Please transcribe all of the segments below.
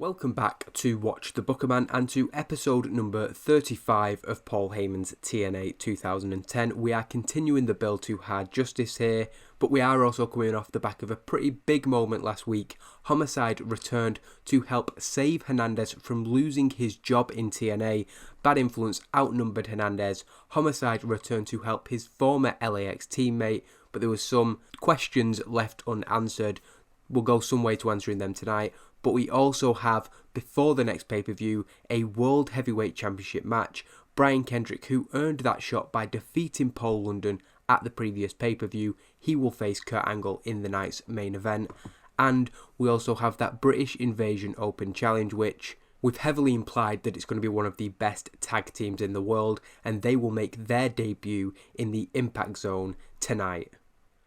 Welcome back to Watch the Bookerman and to episode number 35 of Paul Heyman's TNA 2010. We are continuing the build to Hard Justice here, but we are also coming off the back of a pretty big moment last week. Homicide returned to help save Hernandez from losing his job in TNA. Bad Influence outnumbered Hernandez. Homicide returned to help his former LAX teammate, but there were some questions left unanswered. We'll go some way to answering them tonight. But we also have, before the next pay-per-view, a World Heavyweight Championship match. Brian Kendrick, who earned that shot by defeating Paul London at the previous pay-per-view, he will face Kurt Angle in the night's main event. And we also have that British Invasion Open Challenge, which we've heavily implied that it's going to be one of the best tag teams in the world, and they will make their debut in the Impact Zone tonight.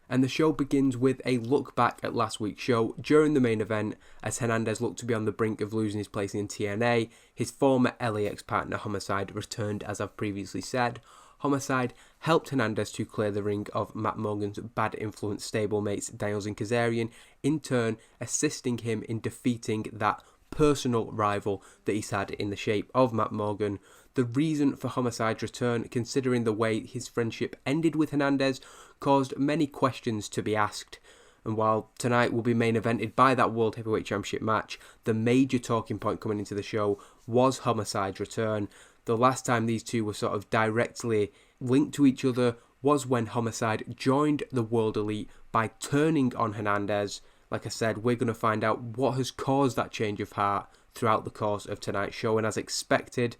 And the show begins with a look back at last week's show. During the main event, as Hernandez looked to be on the brink of losing his place in TNA, his former LAX partner Homicide returned, as I've previously said. Homicide helped Hernandez to clear the ring of Matt Morgan's Bad Influence stablemates Daniels and Kazarian, in turn assisting him in defeating that personal rival that he's had in the shape of Matt Morgan. The reason for Homicide's return, considering the way his friendship ended with Hernandez, caused many questions to be asked. And while tonight will be main evented by that World Heavyweight Championship match, the major talking point coming into the show was Homicide's return. The last time these two were sort of directly linked to each other was when Homicide joined the World Elite by turning on Hernandez. Like I said, we're going to find out what has caused that change of heart throughout the course of tonight's show, and as expected,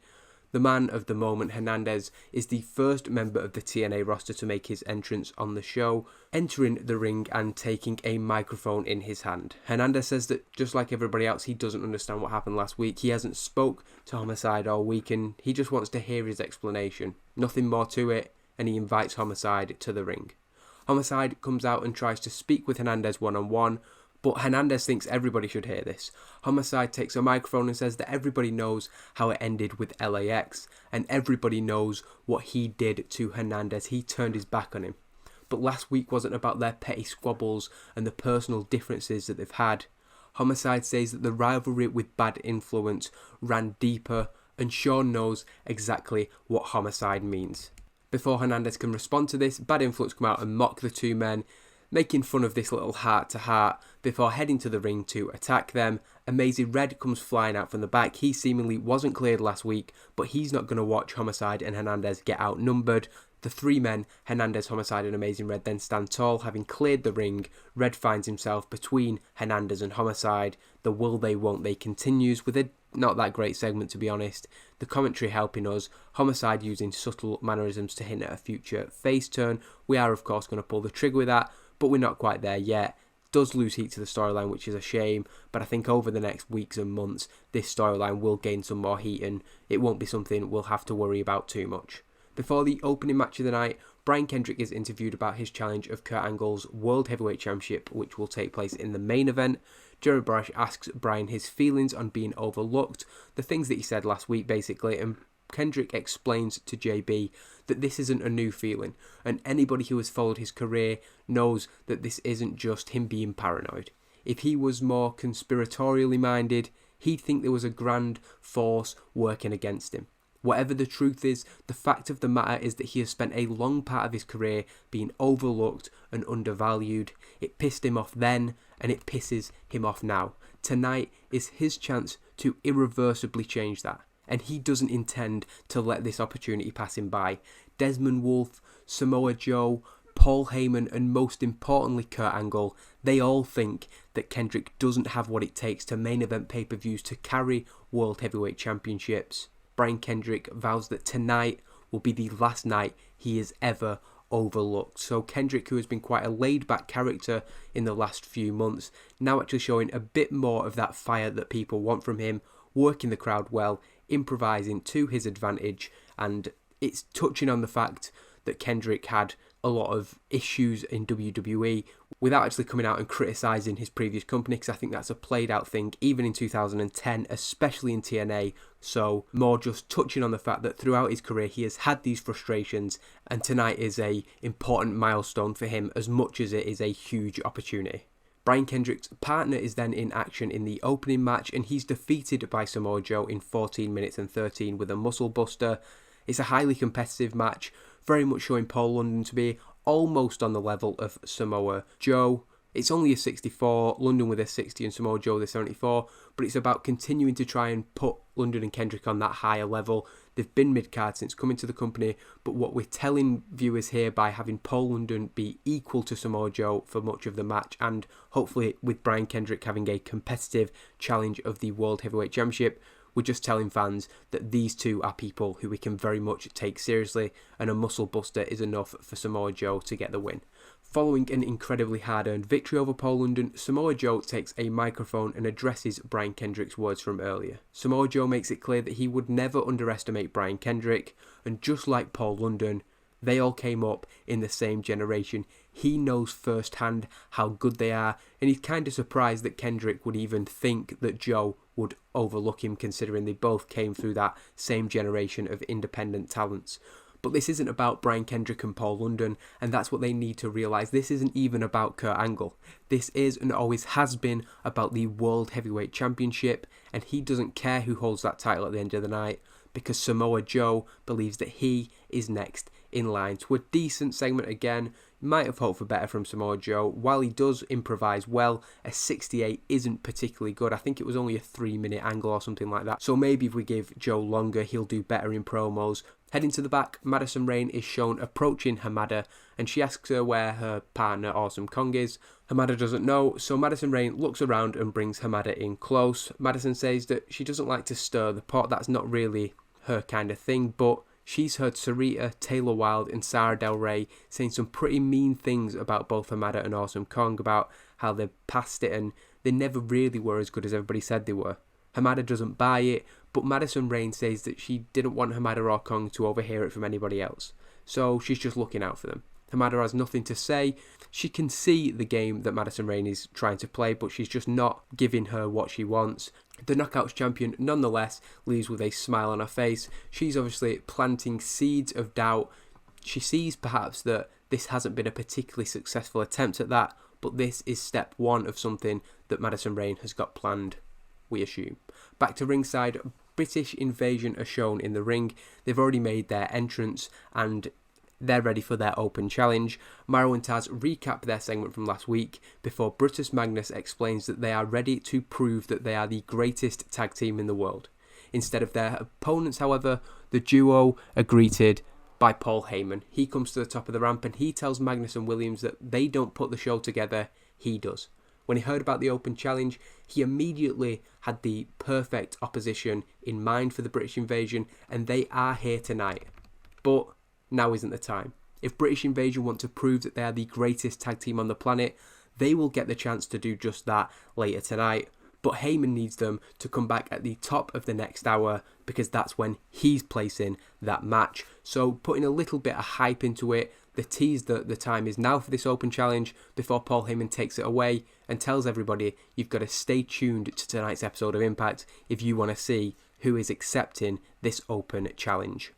the man of the moment, Hernandez, is the first member of the TNA roster to make his entrance on the show, entering the ring and taking a microphone in his hand. Hernandez says that just like everybody else, he doesn't understand what happened last week. He hasn't spoke to Homicide all week and he just wants to hear his explanation. Nothing more to it, and he invites Homicide to the ring. Homicide comes out and tries to speak with Hernandez one-on-one, but Hernandez thinks everybody should hear this. Homicide takes a microphone and says that everybody knows how it ended with LAX, and everybody knows what he did to Hernandez. He turned his back on him. But last week wasn't about their petty squabbles and the personal differences that they've had. Homicide says that the rivalry with Bad Influence ran deeper, and Sean knows exactly what Homicide means. Before Hernandez can respond to this, Bad Influence come out and mock the two men, making fun of this little heart-to-heart before heading to the ring to attack them. Amazing Red comes flying out from the back. He seemingly wasn't cleared last week, but he's not going to watch Homicide and Hernandez get outnumbered. The three men, Hernandez, Homicide and Amazing Red, then stand tall, having cleared the ring. Red finds himself between Hernandez and Homicide. The will they, won't they continues with a not that great segment, to be honest. The commentary helping us, Homicide using subtle mannerisms to hint at a future face turn. We are of course going to pull the trigger with that, but we're not quite there yet. Does lose heat to the storyline, which is a shame, but I think over the next weeks and months, this storyline will gain some more heat and it won't be something we'll have to worry about too much. Before the opening match of the night, Brian Kendrick is interviewed about his challenge of Kurt Angle's World Heavyweight Championship, which will take place in the main event. Jerry Borash asks Brian his feelings on being overlooked, the things that he said last week basically, and Kendrick explains to JB that this isn't a new feeling, and anybody who has followed his career knows that this isn't just him being paranoid. If he was more conspiratorially minded, he'd think there was a grand force working against him. Whatever the truth is, the fact of the matter is that he has spent a long part of his career being overlooked and undervalued. It pissed him off then, and it pisses him off now. Tonight is his chance to irreversibly change that, and he doesn't intend to let this opportunity pass him by. Desmond Wolfe, Samoa Joe, Paul Heyman, and most importantly Kurt Angle, they all think that Kendrick doesn't have what it takes to main event pay-per-views to carry World Heavyweight Championships. Brian Kendrick vows that tonight will be the last night he is ever overlooked. So Kendrick, who has been quite a laid-back character in the last few months, now actually showing a bit more of that fire that people want from him, working the crowd well, improvising to his advantage, and it's touching on the fact that Kendrick had a lot of issues in WWE without actually coming out and criticising his previous company, because I think that's a played out thing even in 2010, especially in TNA. So more just touching on the fact that throughout his career he has had these frustrations, and tonight is a important milestone for him as much as it is a huge opportunity. Brian Kendrick's partner is then in action in the opening match, and he's defeated by Samoa Joe in 14 minutes and 13 with a muscle buster. It's a highly competitive match, very much showing Paul London to be almost on the level of Samoa Joe. It's only a 64, London with a 60 and Samoa Joe with a 74, but it's about continuing to try and put London and Kendrick on that higher level. They've been mid-card since coming to the company, but what we're telling viewers here by having Paul London be equal to Samoa Joe for much of the match, and hopefully with Brian Kendrick having a competitive challenge of the World Heavyweight Championship, we're just telling fans that these two are people who we can very much take seriously, and a muscle buster is enough for Samoa Joe to get the win. Following an incredibly hard-earned victory over Paul London, Samoa Joe takes a microphone and addresses Brian Kendrick's words from earlier. Samoa Joe makes it clear that he would never underestimate Brian Kendrick, and just like Paul London, they all came up in the same generation. He knows firsthand how good they are, and he's kind of surprised that Kendrick would even think that Joe would overlook him, considering they both came through that same generation of independent talents. But this isn't about Brian Kendrick and Paul London, and that's what they need to realise. This isn't even about Kurt Angle. This is and always has been about the World Heavyweight Championship, and he doesn't care who holds that title at the end of the night, because Samoa Joe believes that he is next in line. To a decent segment again. Might have hoped for better from Samoa Joe. While he does improvise well, a 68 isn't particularly good. I think it was only a 3-minute angle or something like that. So maybe if we give Joe longer, he'll do better in promos. Heading to the back, Madison Rayne is shown approaching Hamada, and she asks her where her partner Awesome Kong is. Hamada doesn't know, so Madison Rayne looks around and brings Hamada in close. Madison says that she doesn't like to stir the pot. That's not really her kind of thing, but she's heard Sarita, Taylor Wilde and Sarah Del Rey saying some pretty mean things about both Hamada and Awesome Kong, about how they're past it and they never really were as good as everybody said they were. Hamada doesn't buy it, but Madison Rayne says that she didn't want Hamada or Kong to overhear it from anybody else, so she's just looking out for them. Hamada has nothing to say. She can see the game that Madison Rayne is trying to play, but she's just not giving her what she wants. The Knockouts champion, nonetheless, leaves with a smile on her face. She's obviously planting seeds of doubt. She sees perhaps that this hasn't been a particularly successful attempt at that, but this is step one of something that Madison Rayne has got planned, we assume. Back to ringside, British Invasion are shown in the ring. They've already made their entrance and they're ready for their open challenge. Mauro and Taz recap their segment from last week before Brutus Magnus explains that they are ready to prove that they are the greatest tag team in the world. Instead of their opponents, however, the duo are greeted by Paul Heyman. He comes to the top of the ramp and he tells Magnus and Williams that they don't put the show together, he does. When he heard about the open challenge, he immediately had the perfect opposition in mind for the British Invasion, and they are here tonight. But now isn't the time. If British Invasion want to prove that they are the greatest tag team on the planet, they will get the chance to do just that later tonight. But Heyman needs them to come back at the top of the next hour, because that's when he's placing that match. So putting a little bit of hype into it, the tease that the time is now for this open challenge before Paul Heyman takes it away and tells everybody you've got to stay tuned to tonight's episode of Impact if you want to see who is accepting this open challenge.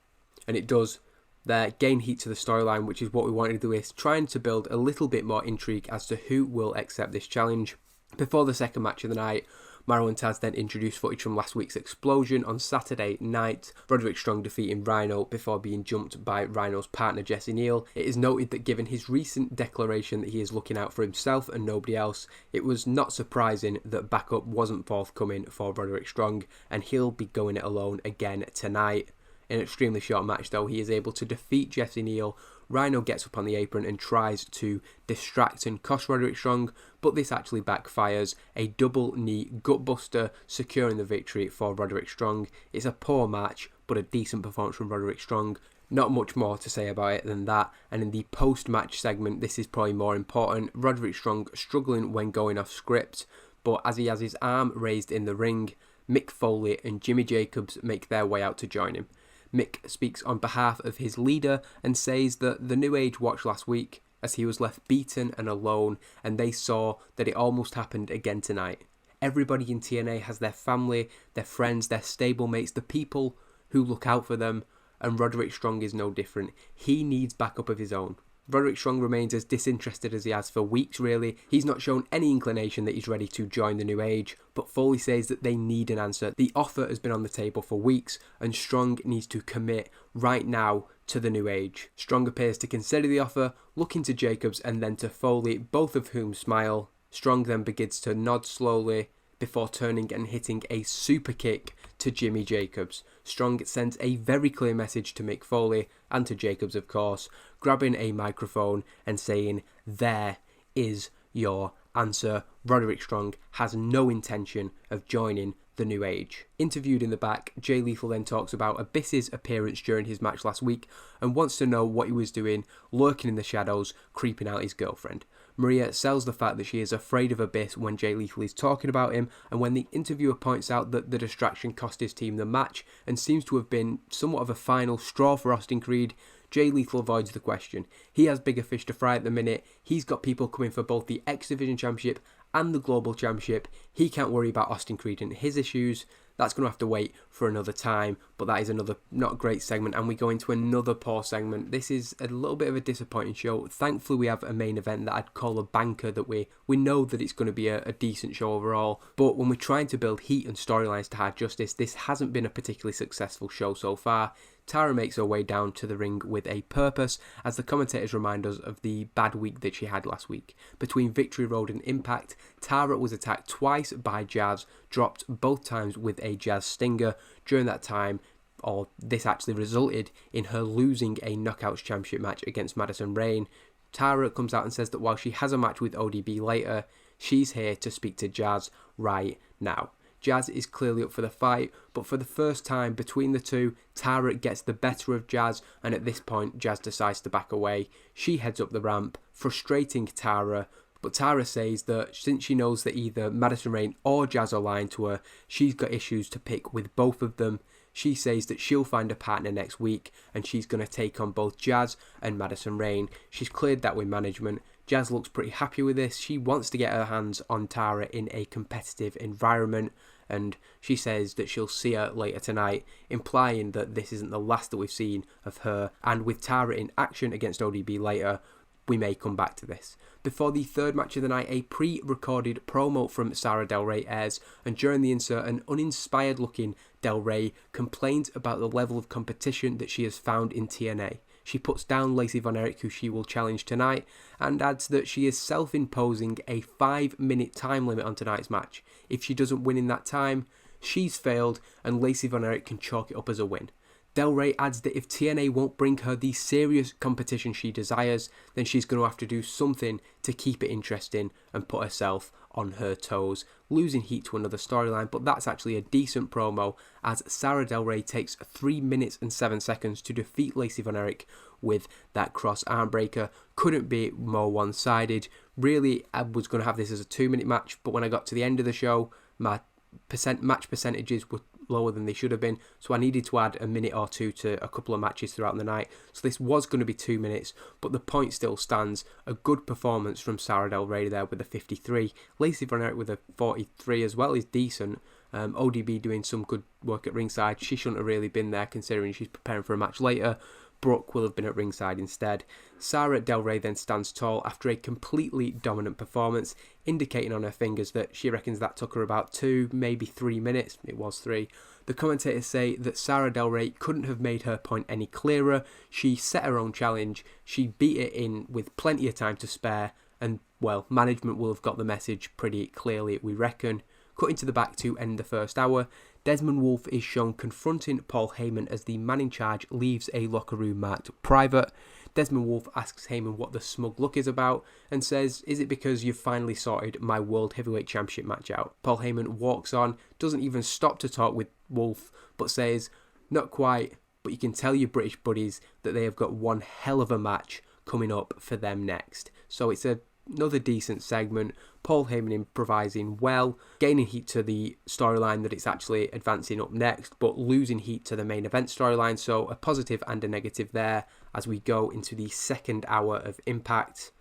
And it does. There, gain heat to the storyline, which is what we wanted to do, is trying to build a little bit more intrigue as to who will accept this challenge. Before the second match of the night, Mauro and Taz then introduced footage from last week's Explosion on Saturday night, Roderick Strong defeating Rhino before being jumped by Rhino's partner Jesse Neal. It is noted that given his recent declaration that he is looking out for himself and nobody else, it was not surprising that backup wasn't forthcoming for Roderick Strong, and he'll be going it alone again tonight. In an extremely short match though, he is able to defeat Jesse Neal. Rhino gets up on the apron and tries to distract and cost Roderick Strong, but this actually backfires. A double knee gutbuster securing the victory for Roderick Strong. It's a poor match, but a decent performance from Roderick Strong. Not much more to say about it than that. And in the post-match segment, this is probably more important. Roderick Strong struggling when going off script, but as he has his arm raised in the ring, Mick Foley and Jimmy Jacobs make their way out to join him. Mick speaks on behalf of his leader and says that the New Age watched last week as he was left beaten and alone, and they saw that it almost happened again tonight. Everybody in TNA has their family, their friends, their stablemates, the people who look out for them, and Roderick Strong is no different. He needs backup of his own. Roderick Strong remains as disinterested as he has for weeks really. He's not shown any inclination that he's ready to join the New Age, but Foley says that they need an answer. The offer has been on the table for weeks and Strong needs to commit right now to the New Age. Strong appears to consider the offer, looking to Jacobs and then to Foley, both of whom smile. Strong then begins to nod slowly before turning and hitting a super kick to Jimmy Jacobs. Strong sends a very clear message to Mick Foley and to Jacobs, of course, grabbing a microphone and saying, "There is your answer. Roderick Strong has no intention of joining the New Age." Interviewed in the back, Jay Lethal then talks about Abyss's appearance during his match last week and wants to know what he was doing, lurking in the shadows, creeping out his girlfriend. Maria sells the fact that she is afraid of Abyss when Jay Lethal is talking about him, and when the interviewer points out that the distraction cost his team the match and seems to have been somewhat of a final straw for Austin Creed, Jay Lethal avoids the question. He has bigger fish to fry at the minute. He's got people coming for both the X Division Championship and the Global Championship. He can't worry about Austin Creed and his issues. That's going to have to wait for another time, but that is another not great segment, and we go into another poor segment. This is a little bit of a disappointing show. Thankfully, we have a main event that I'd call a banker, that we know that it's going to be a decent show overall, but when we're trying to build heat and storylines to Hard Justice, this hasn't been a particularly successful show so far. Tara makes her way down to the ring with a purpose, as the commentators remind us of the bad week that she had last week. Between Victory Road and Impact, Tara was attacked twice by Jazz, dropped both times with a Jazz Stinger. During that time, this actually resulted in her losing a Knockouts Championship match against Madison Rayne. Tara comes out and says that while she has a match with ODB later, she's here to speak to Jazz right now. Jazz is clearly up for the fight, but for the first time between the two, Tara gets the better of Jazz, and at this point, Jazz decides to back away. She heads up the ramp, frustrating Tara, but Tara says that since she knows that either Madison Rayne or Jazz are lying to her, she's got issues to pick with both of them. She says that she'll find a partner next week, and she's going to take on both Jazz and Madison Rayne. She's cleared that with management. Jazz looks pretty happy with this. She wants to get her hands on Tara in a competitive environment, and she says that she'll see her later tonight, implying that this isn't the last that we've seen of her, and with Tara in action against ODB later, we may come back to this. Before the third match of the night, a pre-recorded promo from Sara Del Rey airs, and during the insert, an uninspired looking Del Rey complains about the level of competition that she has found in TNA. She puts down Lacey Von Erich, who she will challenge tonight, and adds that she is self-imposing a 5-minute time limit on tonight's match. If she doesn't win in that time, she's failed, and Lacey Von Erich can chalk it up as a win. Del Rey adds that if TNA won't bring her the serious competition she desires, then she's going to have to do something to keep it interesting and put herself on her toes, losing heat to another storyline, but that's actually a decent promo, as Sara Del Rey takes 3 minutes and 7 seconds to defeat Lacey Von Erich with that cross arm breaker. Couldn't be more one-sided. Really, I was going to have this as a 2-minute match, but when I got to the end of the show, my match percentages were lower than they should have been, so I needed to add a minute or two to a couple of matches throughout the night. So this was going to be 2 minutes, but the point still stands. A good performance from Sara Del Rey there with a 53. Lacey Von Erich with a 43 as well is decent. ODB doing some good work at ringside. She shouldn't have really been there considering she's preparing for a match later. Brooke will have been at ringside instead. Sara Del Rey then stands tall after a completely dominant performance, indicating on her fingers that she reckons that took her about 2, maybe 3 minutes. It was 3. The commentators say that Sara Del Rey couldn't have made her point any clearer. She set her own challenge, she beat it in with plenty of time to spare, and, well, management will have got the message pretty clearly, we reckon. Cutting to the back to end the first hour, Desmond Wolfe is shown confronting Paul Heyman as the man in charge leaves a locker room marked private. Desmond Wolfe asks Heyman what the smug look is about and says, "Is it because you've finally sorted my World Heavyweight Championship match out?" Paul Heyman walks on, doesn't even stop to talk with Wolfe, but says, "Not quite, but you can tell your British buddies that they have got one hell of a match coming up for them next." So it's another decent segment. Paul Heyman improvising well, gaining heat to the storyline that it's actually advancing up next, but losing heat to the main event storyline. So a positive and a negative there as we go into the second hour of Impact.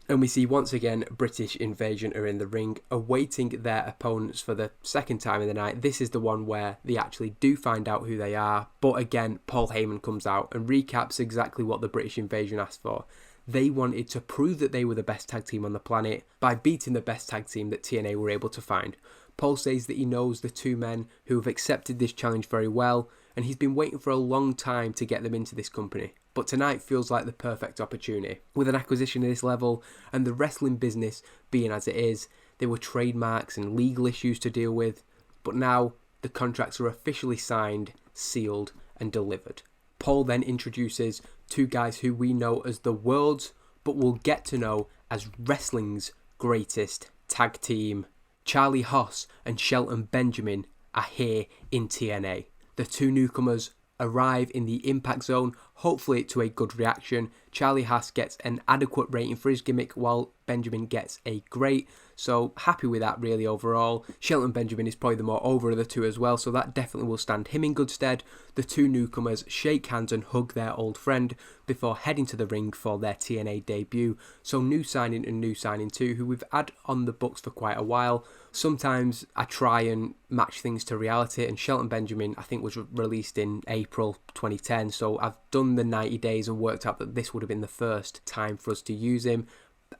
And we see once again British Invasion are in the ring, awaiting their opponents for the second time in the night. This is the one where they actually do find out who they are. But again, Paul Heyman comes out and recaps exactly what the British Invasion asked for. They wanted to prove that they were the best tag team on the planet by beating the best tag team that TNA were able to find. Paul says that he knows the two men who have accepted this challenge very well, and he's been waiting for a long time to get them into this company. But tonight feels like the perfect opportunity. With an acquisition of this level and the wrestling business being as it is, there were trademarks and legal issues to deal with, but now the contracts are officially signed, sealed, and delivered. Paul then introduces two guys who we know as the world's, but we'll get to know as wrestling's greatest tag team. Charlie Haas and Shelton Benjamin are here in TNA. The two newcomers arrive in the Impact Zone, hopefully to a good reaction. Charlie Haas gets an adequate rating for his gimmick, while Benjamin gets a great. So happy with that really overall. Shelton Benjamin is probably the more over of the two as well, so that definitely will stand him in good stead. The two newcomers shake hands and hug their old friend before heading to the ring for their TNA debut. So new signing and new signing too, who we've had on the books for quite a while. Sometimes I try and match things to reality, and Shelton Benjamin I think was released in April 2010, so I've done the 90 days and worked out that this would have been the first time for us to use him.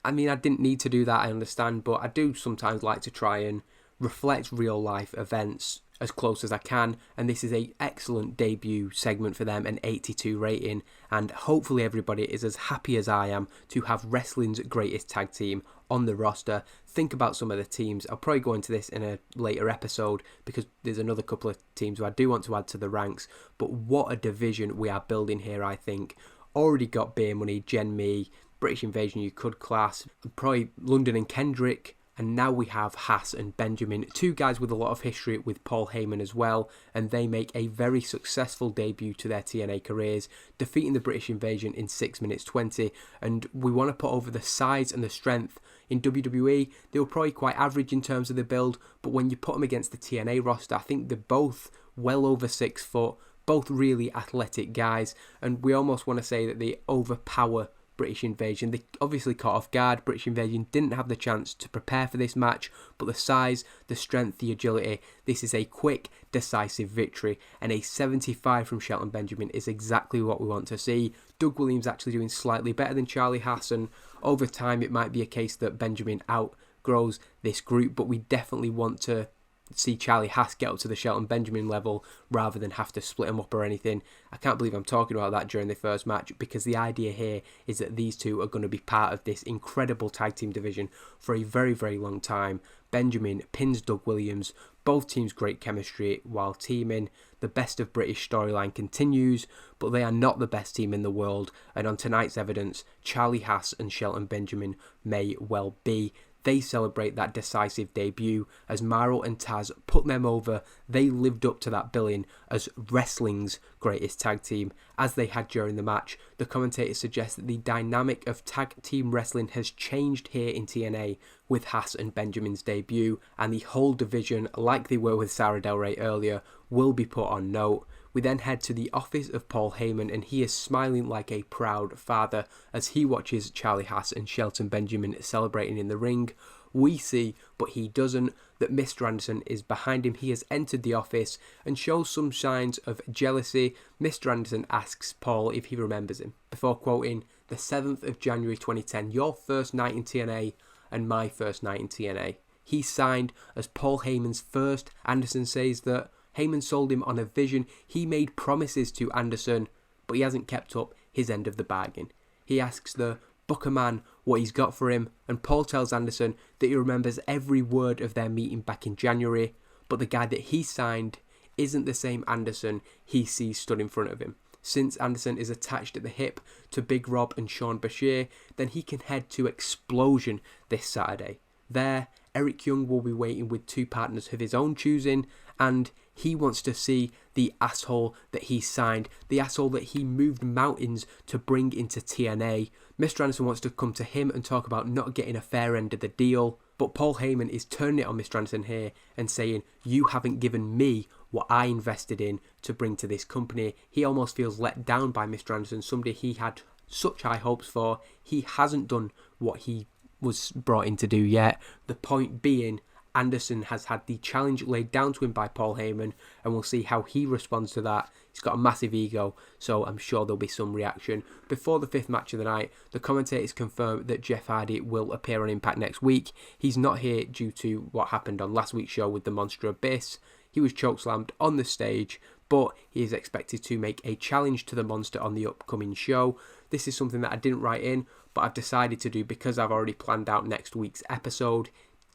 I mean, I didn't need to do that, I understand, but I do sometimes like to try and reflect real life events as close as I can, and this is an excellent debut segment for them, an 82 rating, and hopefully everybody is as happy as I am to have wrestling's greatest tag team on the roster. Think about some of the teams. I'll probably go into this in a later episode because there's another couple of teams who I do want to add to the ranks, but what a division we are building here, I think. Already got Beer Money, Gen Me, British Invasion you could class, probably London and Kendrick, and now we have Haas and Benjamin, two guys with a lot of history with Paul Heyman as well, and they make a very successful debut to their TNA careers, defeating the British Invasion in 6 minutes 20, and we want to put over the size and the strength. In WWE, they were probably quite average in terms of the build, but when you put them against the TNA roster, I think they're both well over 6 foot, both really athletic guys, and we almost want to say that they overpower British Invasion. They obviously caught off guard. British Invasion didn't have the chance to prepare for this match, but the size, the strength, the agility, this is a quick, decisive victory, and a 75 from Shelton Benjamin is exactly what we want to see. Doug Williams actually doing slightly better than Charlie Haas, and over time it might be a case that Benjamin outgrows this group, but we definitely want to see Charlie Haas get up to the Shelton Benjamin level rather than have to split him up or anything. I can't believe I'm talking about that during the first match, because the idea here is that these two are going to be part of this incredible tag team division for a very, very long time. Benjamin pins Doug Williams, both teams great chemistry while teaming. The best of British storyline continues, but they are not the best team in the world, and on tonight's evidence, Charlie Haas and Shelton Benjamin may well be. They celebrate that decisive debut as Mauro and Taz put them over. They lived up to that billing as wrestling's greatest tag team, as they had during the match. The commentators suggest that the dynamic of tag team wrestling has changed here in TNA with Haas and Benjamin's debut, and the whole division, like they were with Sarah Del Rey earlier, will be put on note. We then head to the office of Paul Heyman, and he is smiling like a proud father as he watches Charlie Haas and Shelton Benjamin celebrating in the ring. We see, but he doesn't, that Mr. Anderson is behind him. He has entered the office and shows some signs of jealousy. Mr. Anderson asks Paul if he remembers him, before quoting, "The 7th of January 2010, your first night in TNA and my first night in TNA. He signed as Paul Heyman's first." Anderson says that Heyman sold him on a vision. He made promises to Anderson, but he hasn't kept up his end of the bargain. He asks the Booker man what he's got for him, and Paul tells Anderson that he remembers every word of their meeting back in January, but the guy that he signed isn't the same Anderson he sees stood in front of him. Since Anderson is attached at the hip to Big Rob and Sean Bashir, then he can head to Explosion this Saturday. There, Eric Young will be waiting with two partners of his own choosing, and he wants to see the asshole that he signed, the asshole that he moved mountains to bring into TNA. Mr. Anderson wants to come to him and talk about not getting a fair end of the deal, but Paul Heyman is turning it on Mr. Anderson here and saying, "You haven't given me what I invested in to bring to this company." He almost feels let down by Mr. Anderson, somebody he had such high hopes for. He hasn't done what he was brought in to do yet. The point being, Anderson has had the challenge laid down to him by Paul Heyman, and we'll see how he responds to that. He's got a massive ego, so I'm sure there'll be some reaction. Before the 5th match of the night, the commentators confirm that Jeff Hardy will appear on Impact next week. He's not here due to what happened on last week's show with the Monster Abyss. He was chokeslammed on the stage, but he is expected to make a challenge to the Monster on the upcoming show. This is something that I didn't write in, but I've decided to do because I've already planned out next week's episode.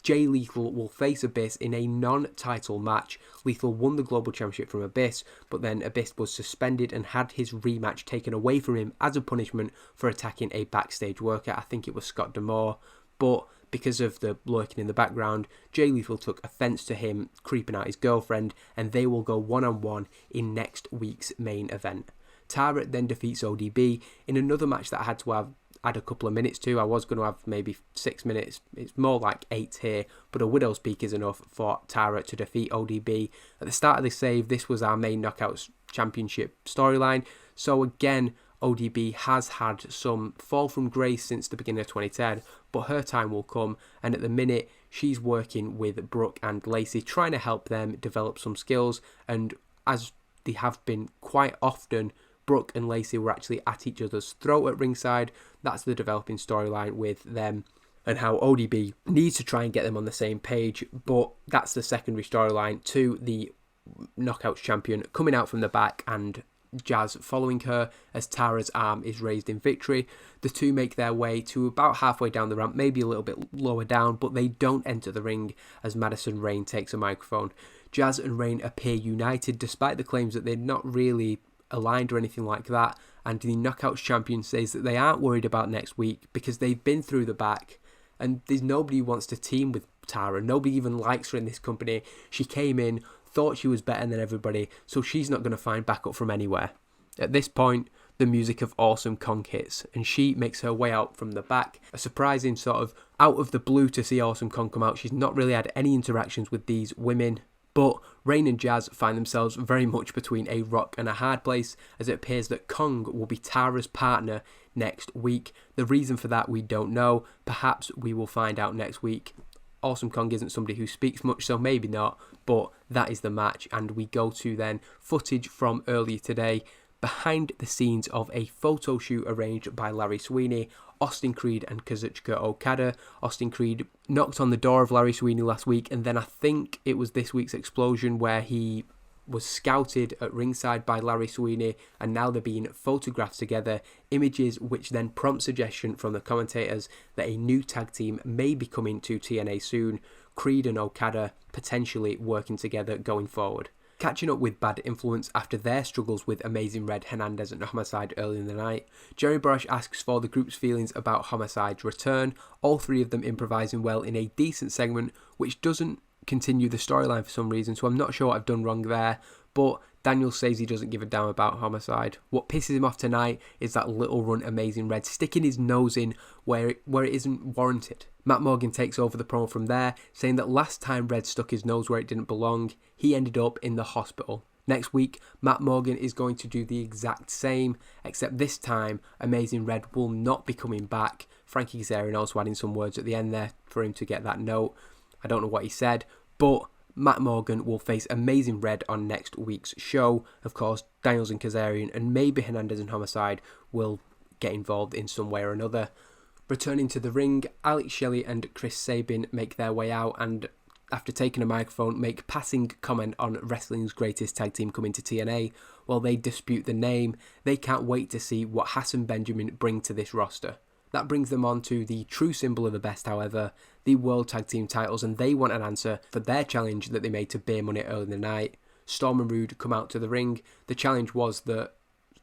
Jay Lethal will face Abyss in a non-title match. Lethal won the Global Championship from Abyss, but then Abyss was suspended and had his rematch taken away from him as a punishment for attacking a backstage worker. I think it was Scott D'Amore, but because of the lurking in the background, Jay Lethal took offence to him creeping out his girlfriend, and they will go one-on-one in next week's main event. Tara then defeats ODB in another match that I had to add a couple of minutes to. I was going to have maybe 6 minutes. It's more like 8 here, but a Widow's Peak is enough for Tara to defeat ODB. At the start of the save, this was our main Knockouts Championship storyline. So again, ODB has had some fall from grace since the beginning of 2010, but her time will come, and at the minute she's working with Brooke and Lacey, trying to help them develop some skills, and as they have been quite often, Brooke and Lacey were actually at each other's throat at ringside. That's the developing storyline with them and how ODB needs to try and get them on the same page, but that's the secondary storyline to the Knockouts champion coming out from the back and Jazz following her as Tara's arm is raised in victory. The two make their way to about halfway down the ramp, maybe a little bit lower down, but they don't enter the ring as Madison Rayne takes a microphone. Jazz and Rayne appear united despite the claims that they're not really aligned or anything like that, and the Knockouts champion says that they aren't worried about next week because they've been through the back and there's nobody who wants to team with Tara. Nobody even likes her in this company. She came in, thought she was better than everybody, so she's not going to find backup from anywhere. At this point, the music of Awesome Kong hits, and she makes her way out from the back. A surprising sort of out of the blue to see Awesome Kong come out. She's not really had any interactions with these women, but Rayne and Jazz find themselves very much between a rock and a hard place, as it appears that Kong will be Tara's partner next week. The reason for that we don't know. Perhaps we will find out next week. Awesome Kong isn't somebody who speaks much, so maybe not, but that is the match, and we go to then footage from earlier today, behind the scenes of a photo shoot arranged by Larry Sweeney, Austin Creed and Kazuchika Okada. Austin Creed knocked on the door of Larry Sweeney last week, and then I think it was this week's Explosion where he was scouted at ringside by Larry Sweeney, and now they're being photographed together, images which then prompt suggestion from the commentators that a new tag team may be coming to TNA soon, Creed and Okada potentially working together going forward. Catching up with Bad Influence after their struggles with Amazing Red, Hernandez and Homicide early in the night, Jerry Borash asks for the group's feelings about Homicide's return, all three of them improvising well in a decent segment which doesn't continue the storyline for some reason, so I'm not sure what I've done wrong there, but Daniel says he doesn't give a damn about Homicide. What pisses him off tonight is that little runt Amazing Red sticking his nose in where it isn't warranted. Matt Morgan takes over the promo from there, saying that last time Red stuck his nose where it didn't belong, he ended up in the hospital. Next week, Matt Morgan is going to do the exact same, except this time, Amazing Red will not be coming back. Frankie Kazarian also adding some words at the end there for him to get that note. I don't know what he said, but Matt Morgan will face Amazing Red on next week's show. Of course, Daniels and Kazarian and maybe Hernandez and Homicide will get involved in some way or another. Returning to the ring, Alex Shelley and Chris Sabin make their way out and, after taking a microphone, make passing comment on wrestling's greatest tag team coming to TNA. While they dispute the name, they can't wait to see what Hassan Benjamin bring to this roster. That brings them on to the true symbol of the best, however, the World Tag Team titles, and they want an answer for their challenge that they made to Beer Money early in the night. Storm and Rude come out to the ring. The challenge was that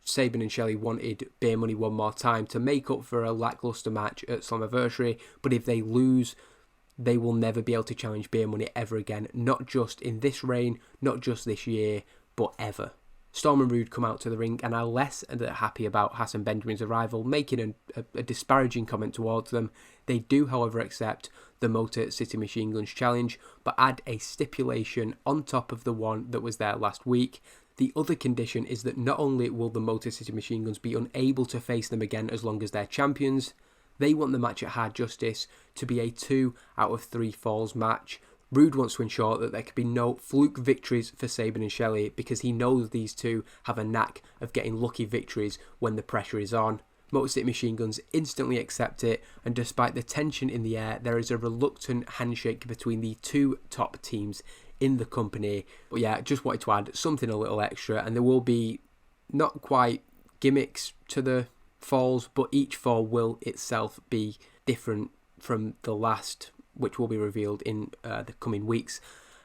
Sabin and Shelley wanted Beer Money one more time to make up for a lackluster match at Slammiversary, but if they lose, they will never be able to challenge Beer Money ever again, not just in this reign, not just this year, but ever. Storm and Rude come out to the ring and are less than happy about Hassan Benjamin's arrival, making a disparaging comment towards them. They do, however, accept the Motor City Machine Guns challenge, but add a stipulation on top of the one that was there last week. The other condition is that not only will the Motor City Machine Guns be unable to face them again as long as they're champions, they want the match at Hard Justice to be a 2 out of 3 falls match, Rude wants to ensure that there could be no fluke victories for Sabin and Shelley because he knows these two have a knack of getting lucky victories when the pressure is on. Motor City Machine Guns instantly accept it, and despite the tension in the air, there is a reluctant handshake between the two top teams in the company. But yeah, just wanted to add something a little extra, and there will be not quite gimmicks to the falls, but each fall will itself be different from the last, which will be revealed in the coming weeks.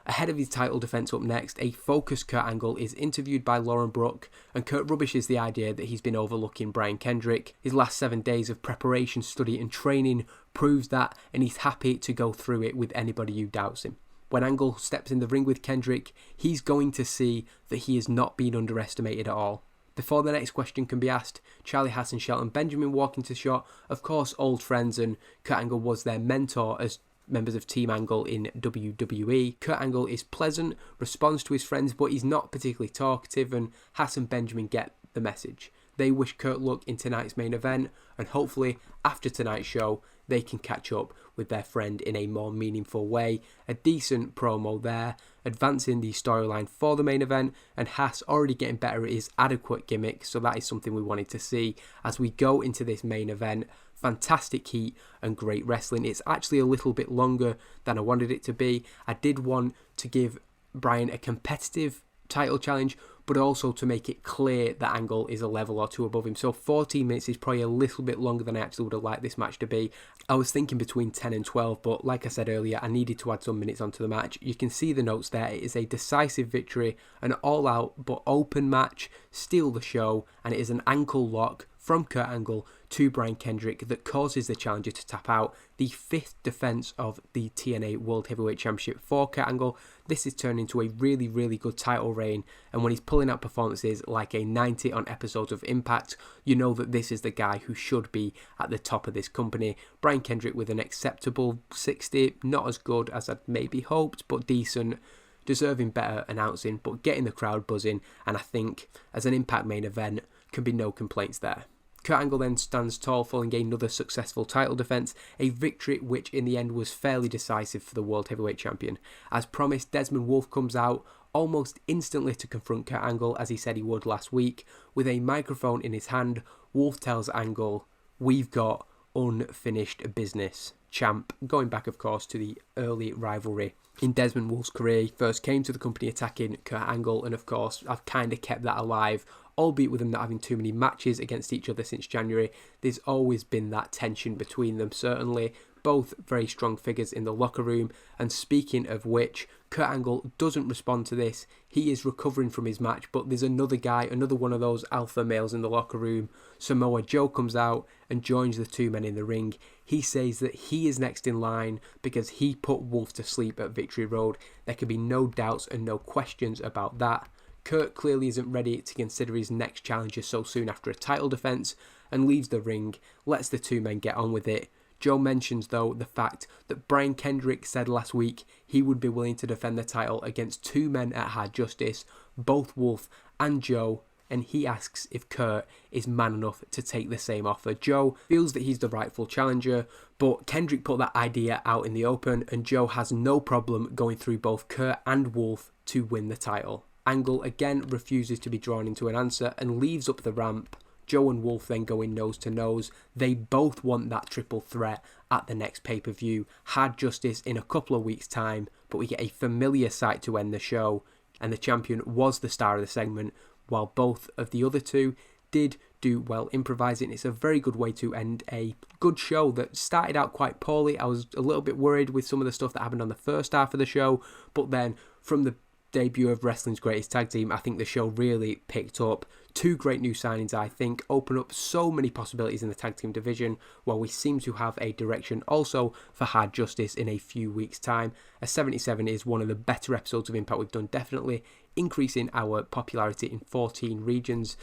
Ahead of his title defence up next, a focused Kurt Angle is interviewed by Lauren Brooke, and Kurt rubbishes the idea that he's been overlooking Brian Kendrick. His last 7 days of preparation, study and training proves that, and he's happy to go through it with anybody who doubts him. When Angle steps in the ring with Kendrick, he's going to see that he has not been underestimated at all. Before the next question can be asked, Charlie Haas and Shelton Benjamin walk into shot, of course old friends, and Kurt Angle was their mentor as members of Team Angle in WWE. Kurt Angle is pleasant, responds to his friends, but he's not particularly talkative, and Haas and Benjamin get the message. They wish Kurt luck in tonight's main event, and hopefully after tonight's show they can catch up with their friend in a more meaningful way. A decent promo there, advancing the storyline for the main event, and Haas already getting better at his adequate gimmick, so that is something we wanted to see as we go into this main event. Fantastic heat and great wrestling. It's actually a little bit longer than I wanted it to be. I did want to give Brian a competitive title challenge, but also to make it clear that Angle is a level or two above him. So 14 minutes is probably a little bit longer than I actually would have liked this match to be. I was thinking between 10 and 12, but like I said earlier, I needed to add some minutes onto the match. You can see the notes there. It is a decisive victory, an all-out but open match, steal the show, and it is an ankle lock from Kurt Angle to Brian Kendrick that causes the challenger to tap out. The 5th defence of the TNA World Heavyweight Championship for Kurt Angle. This is turned into a really, really good title reign, and when he's pulling out performances like a 90 on episodes of Impact, you know that this is the guy who should be at the top of this company. Brian Kendrick with an acceptable 60, not as good as I'd maybe hoped, but decent. Deserving better announcing, but getting the crowd buzzing, and I think as an Impact main event, can be no complaints there. Kurt Angle then stands tall following another successful title defence, a victory which in the end was fairly decisive for the World Heavyweight Champion. As promised, Desmond Wolfe comes out almost instantly to confront Kurt Angle as he said he would last week. With a microphone in his hand, Wolfe tells Angle, "We've got unfinished business, champ," going back of course to the early rivalry in Desmond Wolfe's career. He first came to the company attacking Kurt Angle, and of course I've kind of kept that alive, albeit with them not having too many matches against each other since January. There's always been that tension between them, certainly. Both very strong figures in the locker room, and speaking of which, Kurt Angle doesn't respond to this. He is recovering from his match, but there's another guy, another one of those alpha males in the locker room. Samoa Joe comes out and joins the two men in the ring. He says that he is next in line because he put Wolfe to sleep at Victory Road. There can be no doubts and no questions about that. Kurt clearly isn't ready to consider his next challenger so soon after a title defence and leaves the ring, lets the two men get on with it. Joe mentions though the fact that Brian Kendrick said last week he would be willing to defend the title against two men at Hard Justice, both Wolfe and Joe, and he asks if Kurt is man enough to take the same offer. Joe feels that he's the rightful challenger, but Kendrick put that idea out in the open, and Joe has no problem going through both Kurt and Wolfe to win the title. Angle again refuses to be drawn into an answer and leaves up the ramp. Joe and Wolfe then go in nose to nose. They both want that triple threat at the next pay-per-view. Hard Justice in a couple of weeks' time, but we get a familiar sight to end the show, and the champion was the star of the segment, while both of the other two did do well improvising. It's a very good way to end a good show that started out quite poorly. I was a little bit worried with some of the stuff that happened on the first half of the show, but then from the debut of Wrestling's Greatest Tag Team, I think the show really picked up. Two great new signings, I think, open up so many possibilities in the tag team division, while we seem to have a direction also for Hard Justice in a few weeks' time. A 77 is one of the better episodes of Impact we've done, definitely increasing our popularity in 14 regions.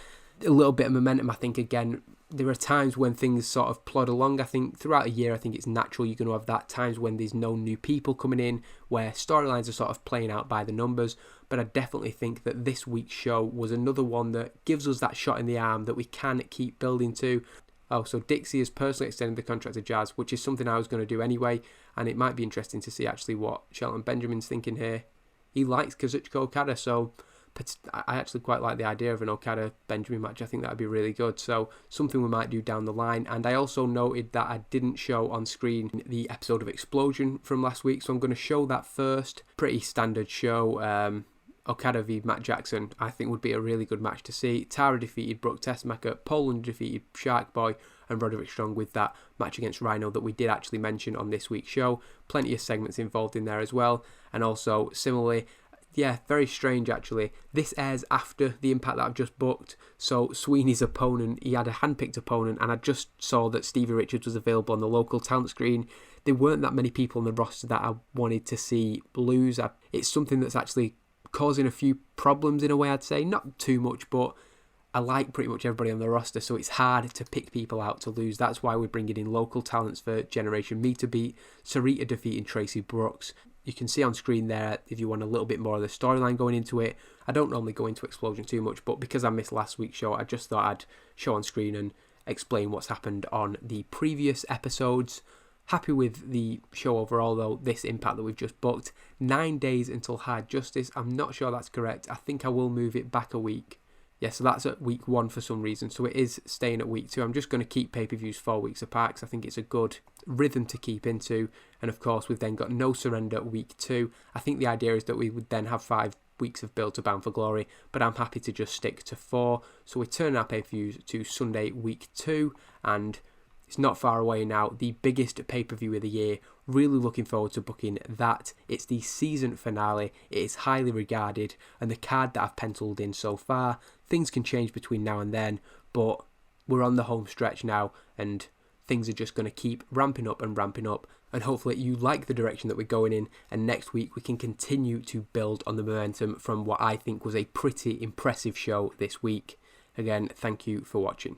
A little bit of momentum, I think, again. There are times when things sort of plod along. I think throughout a year, I think it's natural you're going to have that times when there's no new people coming in, where storylines are sort of playing out by the numbers. But I definitely think that this week's show was another one that gives us that shot in the arm that we can keep building to. Oh, so Dixie has personally extended the contract to Jazz, which is something I was going to do anyway, and it might be interesting to see actually what Shelton Benjamin's thinking here. He likes Kazuchika Okada, so I actually quite like the idea of an Okada-Benjamin match. I think that would be really good. So something we might do down the line. And I also noted that I didn't show on screen the episode of Explosion from last week, so I'm going to show that first. Pretty standard show. Okada v Matt Jackson, I think, would be a really good match to see. Tara defeated Brooke Tessmacher, Poland defeated Shark Boy, and Roderick Strong with that match against Rhino that we did actually mention on this week's show. Plenty of segments involved in there as well. And also, similarly, yeah, very strange actually. This airs after the Impact that I've just booked. So Sweeney's opponent, he had a handpicked opponent, and I just saw that Stevie Richards was available on the local talent screen. There weren't that many people on the roster that I wanted to see lose. It's something that's actually causing a few problems in a way, I'd say. Not too much, but I like pretty much everybody on the roster, so it's hard to pick people out to lose. That's why we're bringing in local talents for Generation Me to beat. Sarita defeating Tracy Brooks. You can see on screen there if you want a little bit more of the storyline going into it. I don't normally go into Explosion too much, but because I missed last week's show, I just thought I'd show on screen and explain what's happened on the previous episodes. Happy with the show overall though, this Impact that we've just booked. 9 days until Hard Justice. I'm not sure that's correct. I think I will move it back a week. Yeah, so that's at week 1 for some reason. So it is staying at week 2. I'm just going to keep pay-per-views 4 weeks apart because I think it's a good rhythm to keep into. And of course, we've then got No Surrender week 2. I think the idea is that we would then have 5 weeks of build to Bound for Glory, but I'm happy to just stick to 4. So we're turning our pay-per-views to Sunday week 2, and it's not far away now. The biggest pay-per-view of the year. Really looking forward to booking that. It's the season finale. It is highly regarded, and the card that I've penciled in so far, things can change between now and then, but we're on the home stretch now, and things are just going to keep ramping up, and hopefully you like the direction that we're going in, and next week we can continue to build on the momentum from what I think was a pretty impressive show this week. Again, thank you for watching.